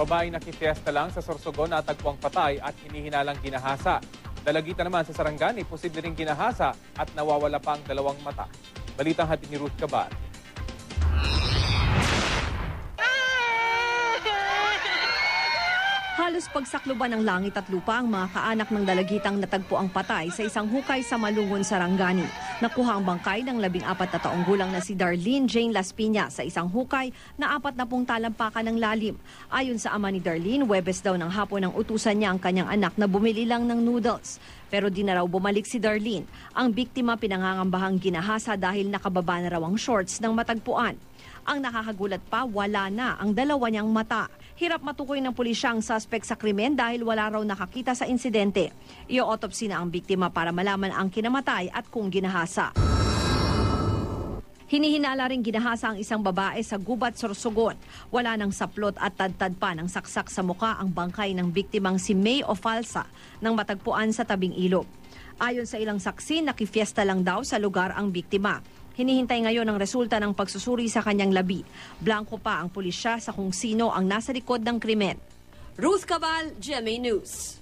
Babae nakifiesta lang sa Sorsogon na tagpuang patay at hinihinalang ginahasa. Dalagitan naman sa Sarangani, posible ring ginahasa at nawawala pa ang 2 mata. Balitang hatid ni Ruth Cabal. Halos pagsakluban ng langit at lupa ang mga kaanak ng dalagitang natagpo ang patay sa isang hukay sa Malungon, Sarangani. Nakuha ang bangkay ng 14 na taong gulang na si Darlene Jane Las Piñas sa isang hukay na 40 talampakan ng lalim. Ayon sa ama ni Darlene, Huwebes daw ng hapon ang utusan niya ang kanyang anak na bumili lang ng noodles. Pero di na raw bumalik si Darlene. Ang biktima pinangangambahang ginahasa dahil nakababa na raw ang shorts ng matagpuan. Ang nakakagulat pa, wala na ang 2 niyang mata. Hirap matukoy ng pulisya ang suspect sa krimen dahil wala raw nakakita sa insidente. I-autopsy na ang biktima para malaman ang kinamatay at kung ginahasa. Hinihinala ring ginahasa ang isang babae sa Gubat, Sorsogon. Wala nang saplot at tadtad pa ng saksak sa muka ang bangkay ng biktimang si May Ofalsa nang matagpuan sa tabing ilog. Ayon sa ilang saksi, nakifiesta lang daw sa lugar ang biktima. Hinihintay ngayon ang resulta ng pagsusuri sa kanyang labi. Blanco pa ang pulisya sa kung sino ang nasa likod ng krimen. Ruth Cabal, GMA News.